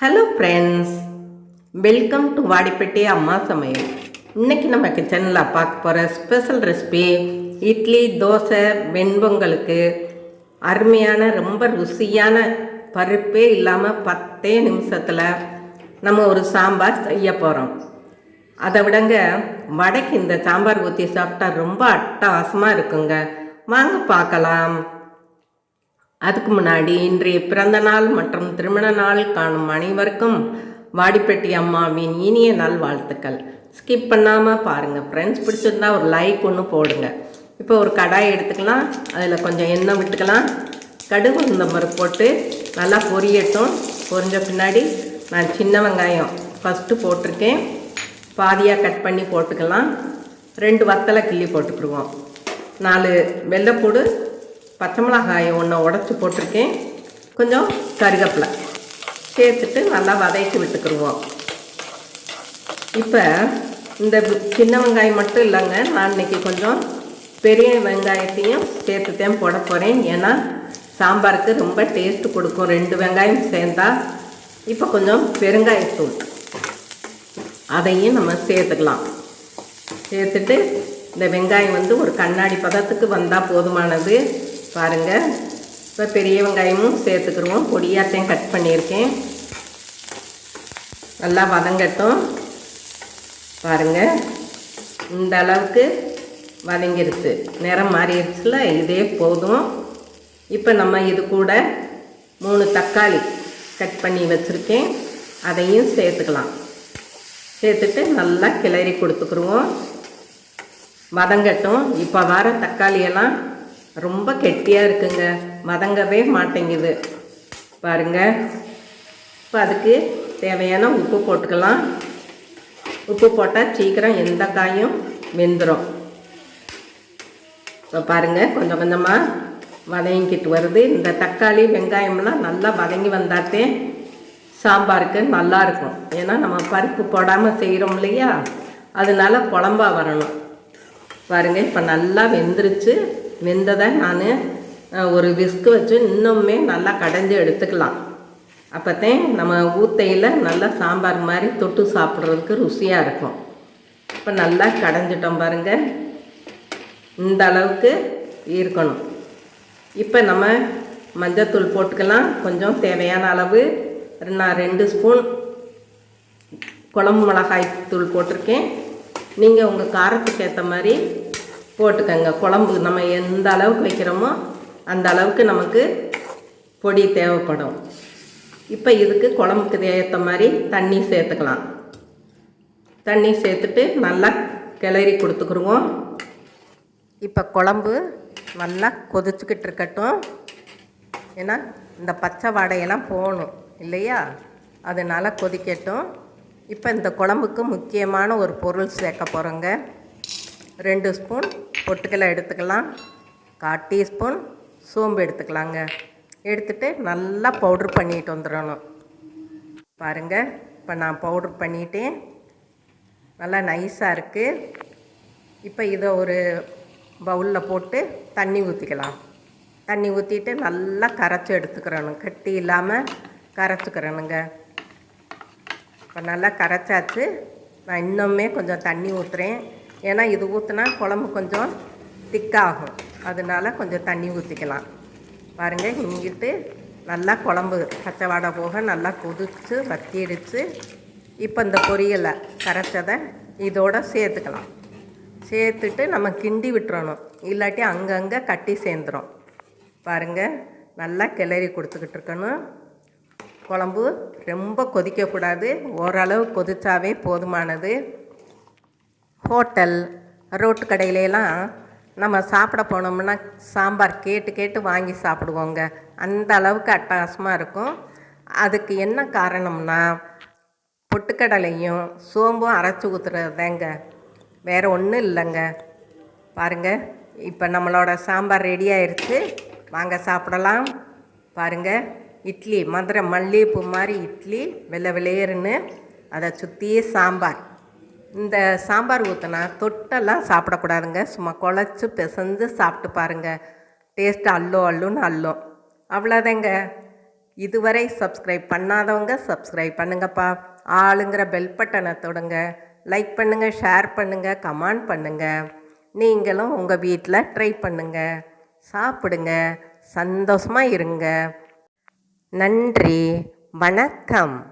Hello friends, welcome to Vadipatti அம்மா சமையல். இன்றைக்கி நம்ம கிச்சனில் பார்க்க போகிற ஸ்பெஷல் ரெசிபி இட்லி, தோசை, வெண்பொங்கலுக்கு அருமையான ரொம்ப ருசியான பருப்பே இல்லாமல் 10 நிமிஷத்தில் நம்ம ஒரு சாம்பார் செய்ய போகிறோம். அதை விடங்க வடைக்கு இந்த சாம்பார் ஊற்றி சாப்பிட்டா ரொம்ப அட்டகாசமாக இருக்குங்க. வாங்க பார்க்கலாம். அதுக்கு முன்னாடி இன்றைய பிறந்த நாள் மற்றும் திருமண நாள் காணும் அனைவருக்கும் வாடிப்பட்டி அம்மாவின் இனிய நாள் வாழ்த்துக்கள். ஸ்கிப் பண்ணாமல் பாருங்கள் ஃப்ரெண்ட்ஸ். பிடிச்சிருந்தா ஒரு லைக் ஒன்று போடுங்க. இப்போ ஒரு கடாய் எடுத்துக்கலாம். அதில் கொஞ்சம் எண்ணெய் விட்டுக்கலாம். கடுகு உளுந்தம்பருப்பு போட்டு நல்லா பொரியட்டும். பொரிஞ்ச பின்னாடி நான் சின்ன வெங்காயம் ஃபஸ்ட்டு போட்டிருக்கேன். பாதியாக கட் பண்ணி போட்டுக்கலாம். 2 வத்தலை கிள்ளி போட்டுக்கிடுவோம். 4 வெள்ளைப்பூடு, பச்சை மிளகாயை ஒன்று உடச்சி போட்டிருக்கேன். கொஞ்சம் கருவேப்பிலை சேர்த்துட்டு நல்லா வதக்கி விட்டுக்கிடுவோம். இப்போ இந்த சின்ன வெங்காயம் மட்டும் இல்லைங்க, நான் இன்றைக்கி கொஞ்சம் பெரிய வெங்காயத்தையும் சேர்த்துதான் போட போகிறேன். ஏன்னா சாம்பாருக்கு ரொம்ப டேஸ்ட்டு கொடுக்கும் 2 வெங்காயம் சேர்ந்தா. இப்போ கொஞ்சம் பெருங்காயத்தூள் அதையும் நம்ம சேர்த்துக்கலாம். சேர்த்துட்டு இந்த வெங்காயம் ஒரு கண்ணாடி பதத்துக்கு வந்தால் போதுமானது. பாருங்கள், இப்போ பெரிய வெங்காயமும் சேர்த்துக்கிடுவோம். பொடியாத்தையும் கட் பண்ணியிருக்கேன். நல்லா வதங்கட்டும். பாருங்கள், இந்த அளவுக்கு வதங்கிருச்சு, நிறம் மாறிடுச்சுல, இதே போதும். இப்போ நம்ம இது கூட 3 தக்காளி கட் பண்ணி வச்சுருக்கேன், அதையும் சேர்த்துக்கலாம். சேர்த்துட்டு நல்லா கிளறி கொடுத்துக்குருவோம். வதங்கட்டும். இப்போ வர தக்காளியெல்லாம் ரொம்ப கெட்டியாக இருக்குங்க, வதங்கவே மாட்டேங்குது. பாருங்கள், இப்போ அதுக்கு தேவையான உப்பு போட்டுக்கலாம். உப்பு போட்டால் சீக்கிரம் எந்த காயும் வெந்துடும். இப்போ பாருங்கள், கொஞ்சம் கொஞ்சமாக வதங்கிக்கிட்டு வருது. இந்த தக்காளி வெங்காயம்லாம் நல்லா வதங்கி வந்தாத்தே சாம்பாருக்கு நல்லாயிருக்கும். ஏன்னா நம்ம பருப்பு போடாமல் செய்கிறோம் இல்லையா, அதனால குழம்பா வரணும். பாருங்கள், இப்போ நல்லா வெந்துருச்சு. வெந்ததை நான் ஒரு விஸ்கு வச்சு இன்னுமே நல்லா கடைஞ்சி எடுத்துக்கலாம். அப்போத்தான் நம்ம ஊத்தையில் நல்லா சாம்பார் மாதிரி தொட்டு சாப்பிட்றதுக்கு ருசியாக இருக்கும். இப்போ நல்லா கடைஞ்சிட்டோம் பாருங்கள், இந்த அளவுக்கு இருக்கணும். இப்போ நம்ம மஞ்சத்தூள் போட்டுக்கலாம். கொஞ்சம் தேவையான அளவு. நான் 2 ஸ்பூன் குழம்பு மிளகாய் தூள் போட்டிருக்கேன். நீங்கள் உங்கள் காரத்துக்கு ஏற்ற மாதிரி போட்டுக்கங்க. குழம்பு நம்ம எந்த அளவுக்கு வைக்கிறோமோ அந்த அளவுக்கு நமக்கு பொடி தேவைப்படும். இப்போ இதுக்கு குழம்புக்கு ஏற்ற மாதிரி தண்ணி சேர்த்துக்கலாம். தண்ணி சேர்த்துட்டு நல்லா கிளறி கொடுத்துக்குருவோம். இப்போ குழம்பு நல்லா கொதிச்சுக்கிட்டு இருக்கட்டும். ஏன்னா இந்த பச்சை வாடையெல்லாம் போகணும் இல்லையா, அதனால் கொதிக்கட்டும். இப்போ இந்த குழம்புக்கு முக்கியமான ஒரு பொருள் சேர்க்க போகிறோங்க. 2 ஸ்பூன் பொட்டுக்கடலை எடுத்துக்கலாம். 1/4 டீஸ்பூன் சோம்பு எடுத்துக்கலாங்க. எடுத்துகிட்டு நல்லா பவுட்ரு பண்ணிட்டு வந்துடணும். பாருங்கள், இப்போ நான் பவுட்ரு பண்ணிட்டேன். நல்லா நைஸாக இருக்குது. இப்போ இதை ஒரு பவுலில் போட்டு தண்ணி ஊற்றிக்கலாம். தண்ணி ஊற்றிட்டு நல்லா கரைச்சி எடுத்துக்கிறணும். கட்டி இல்லாமல் கரைச்சிக்கிறணுங்க. இப்போ நல்லா கரைச்சாச்சு. நான் இன்னுமே கொஞ்சம் தண்ணி ஊற்றுறேன். ஏன்னா இது ஊற்றினா குழம்பு கொஞ்சம் திக்காகும், அதனால கொஞ்சம் தண்ணி ஊற்றிக்கலாம். பாருங்கள், இங்கிட்டு நல்லா குழம்பு பச்சை வாடை போக நல்லா கொதிச்சு வத்திடுச்சு. இப்போ இந்த பொரியலை கரைச்சதை இதோட சேர்த்துக்கலாம். சேர்த்துட்டு நம்ம கிண்டி விட்டுறணும், இல்லாட்டி அங்கங்கே கட்டி சேர்ந்துடும். பாருங்கள், நல்லா கிளறி கொடுத்துக்கிட்டு இருக்கணும். குழம்பு ரொம்ப கொதிக்கக்கூடாது, ஓரளவு கொதிச்சாவே போதுமானது. ஹோட்டல், ரோட்டு கடையிலலாம் நம்ம சாப்பிட போனோம்னா சாம்பார் கேட்டு கேட்டு வாங்கி சாப்பிடுவோங்க. அந்த அளவுக்கு அட்டகாசமாக இருக்கும். அதுக்கு என்ன காரணம்னா பொட்டுக்கடலையும் சோம்பும் அரைச்சி ஊற்றுறதுதாங்க, வேறு ஒன்றும் இல்லைங்க. பாருங்கள், இப்போ நம்மளோட சாம்பார் ரெடி ஆயிடுச்சு. வாங்க சாப்பிடலாம். பாருங்கள், இட்லி மதுரை மல்லிகைப்பூ மாதிரி இட்லி, வெள்ளை வெளையருன்னு அதை சுற்றியே சாம்பார். இந்த சாம்பார் ஊற்றினா தொட்டெல்லாம் சாப்பிடக்கூடாதுங்க, சும்மா குழச்சி பிசைஞ்சு சாப்பிட்டு பாருங்கள். டேஸ்ட்டு அல்லுன்னு அள்ளும். அவ்வளோதாங்க, இதுவரை சப்ஸ்கிரைப் பண்ணாதவங்க சப்ஸ்கிரைப் பண்ணுங்கப்பா. ஆளுங்கிற பெல் பட்டனை தொடுங்க. லைக் பண்ணுங்கள், ஷேர் பண்ணுங்கள், கமெண்ட் பண்ணுங்கள். நீங்களும் உங்கள் வீட்டில் ட்ரை பண்ணுங்கள். சாப்பிடுங்க, சந்தோஷமாக இருங்க. நன்றி, வணக்கம்.